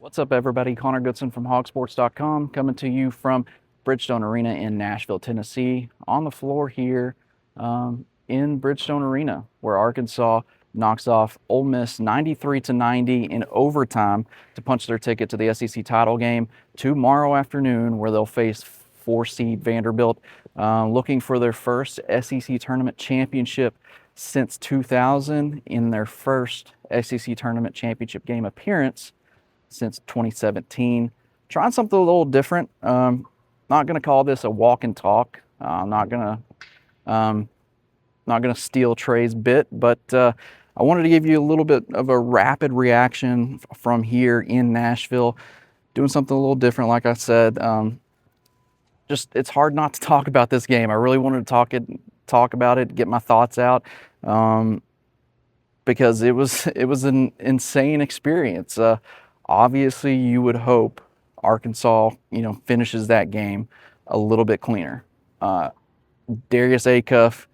What's up, everybody? Connor Goodson from hogsports.com coming to you from Bridgestone Arena in Nashville, Tennessee. On the floor here in Bridgestone Arena, where Arkansas knocks off Ole Miss 93-90 in overtime to punch their ticket to the SEC title game tomorrow afternoon, where they'll face 4-seed Vanderbilt, looking for their first SEC tournament championship since 2000 in their first SEC tournament championship game appearance since 2017. Trying something a little different. Not going to call this a walk and talk. I'm not gonna steal Trey's bit, but I wanted to give you a little bit of a rapid reaction from here in Nashville. Doing something a little different, like I said. Just it's hard not to talk about this game. I really wanted to talk about it, get my thoughts out, because it was an insane experience. Obviously, you would hope Arkansas, finishes that game a little bit cleaner. Darius Acuff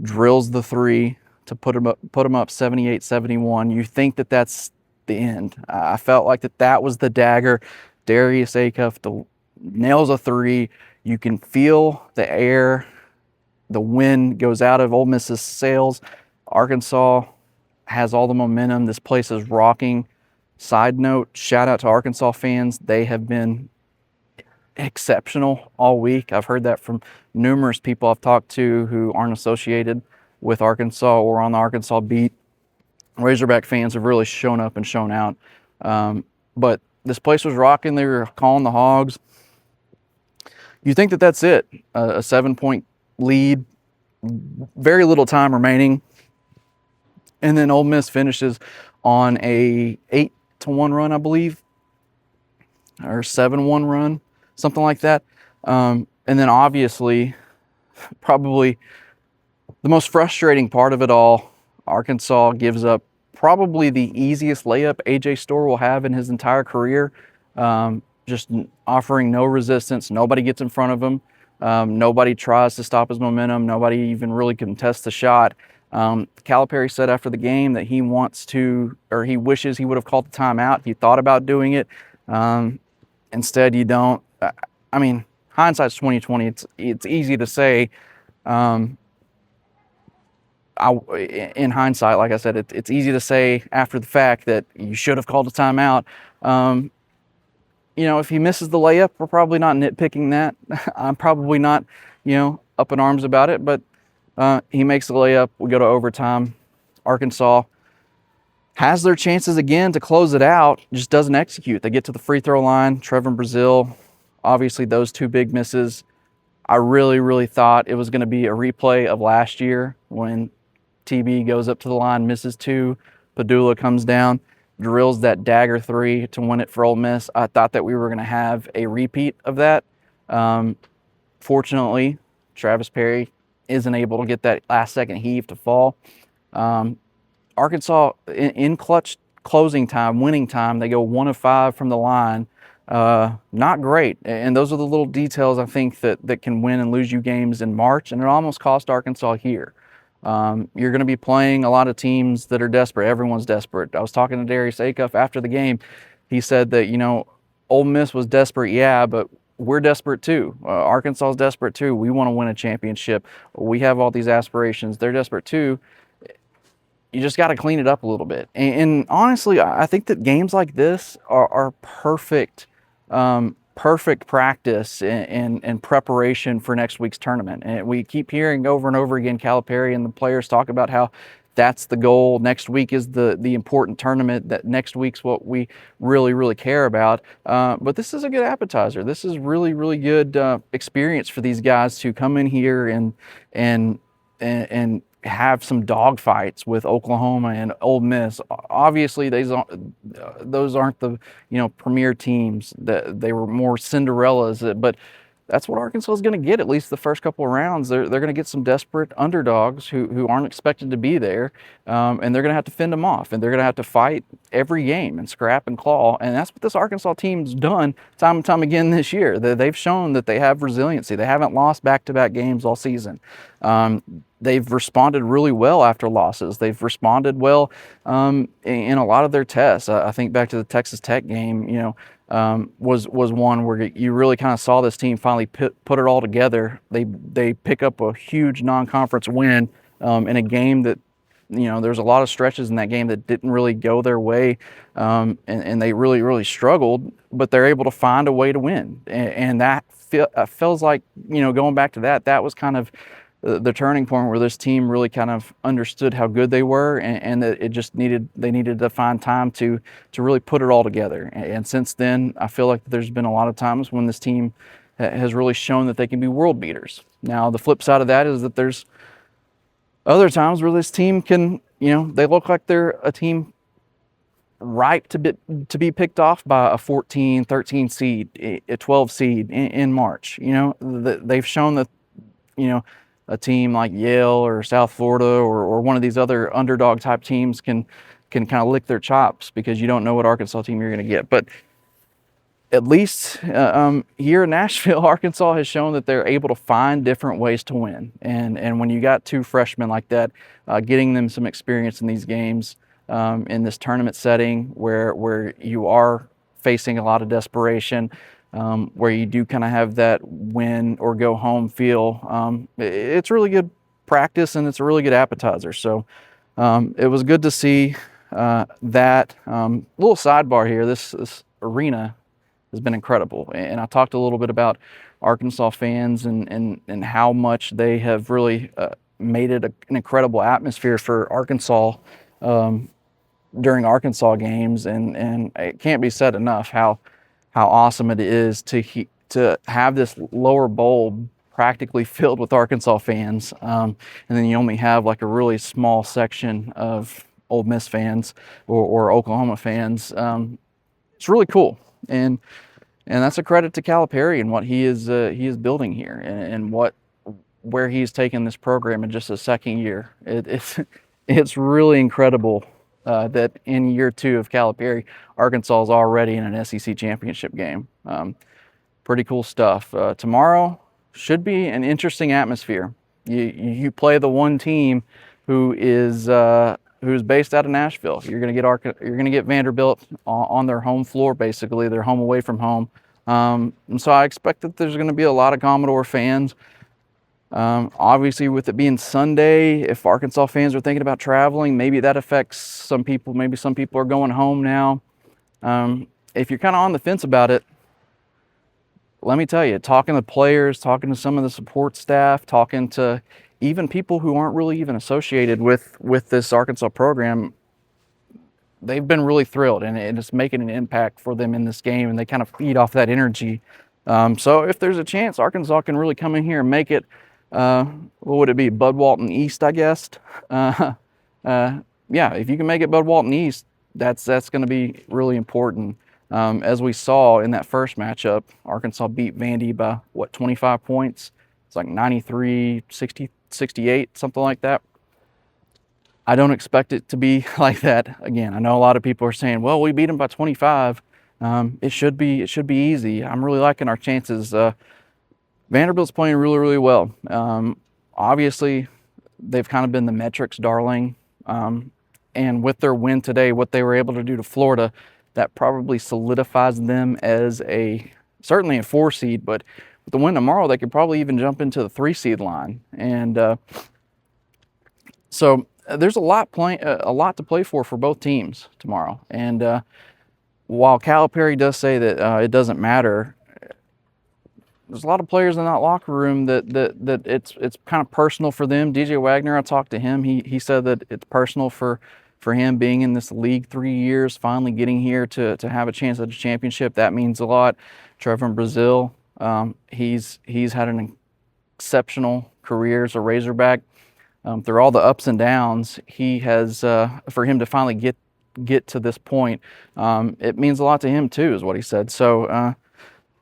drills the three to put him up 78-71. You think that that's the end. I felt like that was the dagger. Darius Acuff nails a three. You can feel the air. The wind goes out of Ole Miss's sails. Arkansas has all the momentum. This place is rocking. Side note, shout out to Arkansas fans. They have been exceptional all week. I've heard that from numerous people I've talked to who aren't associated with Arkansas or on the Arkansas beat. Razorback fans have really shown up and shown out. But this place was rocking. They were calling the Hogs. You think that that's it. A 7-point lead, very little time remaining. And then Ole Miss finishes on a 8-1 run, I believe, or 7-1 run, something like that. And then obviously, probably the most frustrating part of it all, Arkansas gives up probably the easiest layup AJ Storr will have in his entire career. Just offering no resistance. Nobody gets in front of him. Nobody tries to stop his momentum. Nobody even really contests the shot. Calipari said after the game that he wishes he would have called the timeout. He thought about doing it. Instead, you don't. I mean, hindsight's 2020. It's easy to say. In hindsight, like I said, it's easy to say after the fact that you should have called a timeout. If he misses the layup, we're probably not nitpicking that. I'm probably not, up in arms about it, but he makes the layup. We go to overtime. Arkansas has their chances again to close it out, just doesn't execute. They get to the free throw line. Trevor Brazile, obviously those two big misses. I really, really thought it was going to be a replay of last year when TB goes up to the line, misses two. Padula comes down, drills that dagger three to win it for Ole Miss. I thought that we were going to have a repeat of that. Fortunately, Travis Perry isn't able to get that last second heave to fall. Arkansas in clutch closing time, winning time, they go 1 of 5 from the line. Not great. And those are the little details I think that can win and lose you games in March. And it almost cost Arkansas here. You're going to be playing a lot of teams that are desperate. Everyone's desperate. I was talking to Darius Acuff after the game. He said that, Ole Miss was desperate, yeah, but we're desperate too. Arkansas is desperate too. We want to win a championship. We have all these aspirations. They're desperate too. You just got to clean it up a little bit. And honestly, I think that games like this are perfect practice and preparation for next week's tournament. And we keep hearing over and over again Calipari and the players talk about how that's the goal. Next week is the important tournament. That next week's what we really, really care about. But this is a good appetizer. This is really, really good experience for these guys to come in here and have some dogfights with Oklahoma and Ole Miss. Obviously, those aren't the premier teams. They were more Cinderellas, but that's what Arkansas is going to get at least the first couple of rounds. They're going to get some desperate underdogs who aren't expected to be there, and they're going to have to fend them off, and they're going to have to fight every game and scrap and claw. And that's what this Arkansas team's done time and time again this year. They've shown that they have resiliency. They haven't lost back-to-back games all season. they've responded really well after losses. They've responded well in a lot of their tests. I think back to the Texas Tech game, was one where you really kind of saw this team finally put it all together. They pick up a huge non-conference win in a game that, there's a lot of stretches in that game that didn't really go their way, and they really, really struggled, but they're able to find a way to win. And that feels like, going back to that was kind of the turning point where this team really kind of understood how good they were, and that they needed to find time to really put it all together. And since then, I feel like there's been a lot of times when this team has really shown that they can be world beaters. Now, the flip side of that is that there's other times where this team can, they look like they're a team ripe to be picked off by a 14, 13 seed, a 12 seed in March. They've shown that, a team like Yale or South Florida or one of these other underdog type teams can kind of lick their chops because you don't know what Arkansas team you're going to get. But at least here in Nashville, Arkansas has shown that they're able to find different ways to win. And when you got two freshmen like that, getting them some experience in these games, in this tournament setting where you are facing a lot of desperation, where you do kind of have that win or go home feel, it's really good practice and it's a really good appetizer. So it was good to see that. Little sidebar here, this arena has been incredible. And I talked a little bit about Arkansas fans and how much they have really made it an incredible atmosphere for Arkansas during Arkansas games. And it can't be said enough how awesome it is to have this lower bowl practically filled with Arkansas fans. And then you only have like a really small section of Ole Miss fans or Oklahoma fans. It's really cool. And that's a credit to Calipari and what he is building here and where he's taken this program in just a second year. It's really incredible that in year two of Calipari, Arkansas is already in an SEC championship game. Pretty cool stuff. Tomorrow should be an interesting atmosphere. You play the one team who's based out of Nashville. You're going to get Vanderbilt on their home floor, basically. They're home away from home. And so I expect that there's going to be a lot of Commodore fans. Obviously, with it being Sunday, if Arkansas fans are thinking about traveling, maybe that affects some people. Maybe some people are going home now. If you're kind of on the fence about it, let me tell you, talking to players, talking to some of the support staff, talking to even people who aren't really even associated with this Arkansas program, they've been really thrilled, and it's making an impact for them in this game, and they kind of feed off that energy. So if there's a chance Arkansas can really come in here and make it, what would it be, Bud Walton East, I guess? Yeah, if you can make it Bud Walton East, that's going to be really important. As we saw in that first matchup, Arkansas beat Vandy by, 25 points? It's like 93, 60, 68, something like that. I don't expect it to be like that again. I know a lot of people are saying, well, we beat them by 25. It should be easy. I'm really liking our chances. Vanderbilt's playing really, really well. Obviously, they've kind of been the metrics darling. And with their win today, what they were able to do to Florida, that probably solidifies them as certainly a 4 seed, but with the win tomorrow, they could probably even jump into the 3 seed line. And so there's a lot to play for both teams tomorrow. And while Calipari does say that it doesn't matter, there's a lot of players in that locker room that it's kind of personal for them. DJ Wagner, I talked to him. He said that it's personal for him being in this league 3 years, finally getting here to have a chance at a championship. That means a lot. Trevor Brazil, he's had an exceptional career as a Razorback. Through all the ups and downs, he has for him to finally get to this point, it means a lot to him too, is what he said. So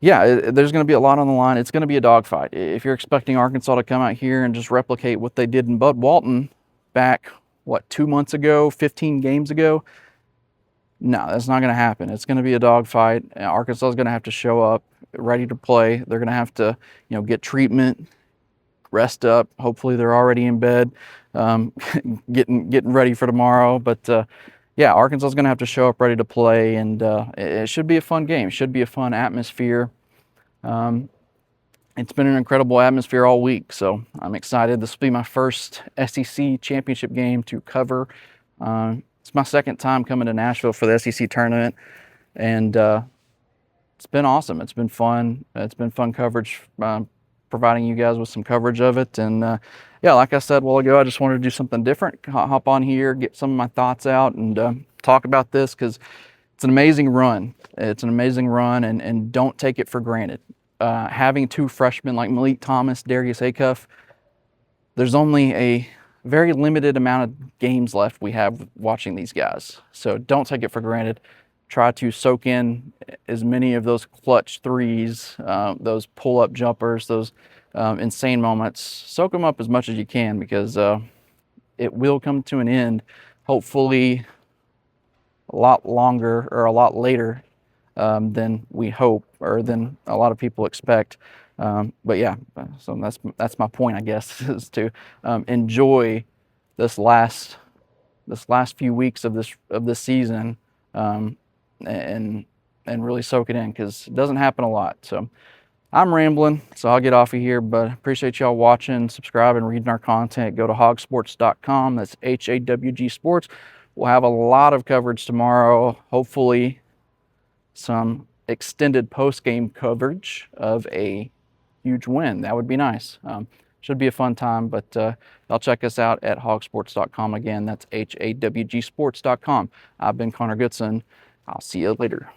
yeah, there's going to be a lot on the line. It's going to be a dogfight. If you're expecting Arkansas to come out here and just replicate what they did in Bud Walton back 2 months ago, 15 games ago, no, that's not going to happen. It's going to be a dogfight. Arkansas is going to have to show up ready to play. They're going to have to get treatment, rest up. Hopefully they're already in bed, getting ready for tomorrow. But yeah, Arkansas is going to have to show up ready to play, and it should be a fun game. It should be a fun atmosphere. It's been an incredible atmosphere all week, so I'm excited. This will be my first SEC championship game to cover. It's my second time coming to Nashville for the SEC tournament, and it's been awesome. It's been fun. It's been fun coverage, providing you guys with some coverage of it. And yeah, like I said a while ago, I just wanted to do something different. Hop on here, get some of my thoughts out, and talk about this because it's an amazing run. It's an amazing run, and don't take it for granted. Having two freshmen like Malik Thomas, Darius Acuff, there's only a very limited amount of games left we have watching these guys. So don't take it for granted. Try to soak in as many of those clutch threes, those pull-up jumpers, those insane moments. Soak them up as much as you can, because it will come to an end, hopefully a lot longer or a lot later than we hope, or than a lot of people expect. But yeah, so that's my point, I guess, is to enjoy this last few weeks of this season, and really soak it in, because it doesn't happen a lot. So I'm rambling, so I'll get off of here, but appreciate y'all watching, subscribing, reading our content. Go to hogsports.com. That's HAWG Sports. We'll have a lot of coverage tomorrow, hopefully some extended post-game coverage of a huge win. That would be nice. Should be a fun time, but y'all check us out at hogsports.com. Again, that's HAWGsports.com. I've been Connor Goodson. I'll see you later.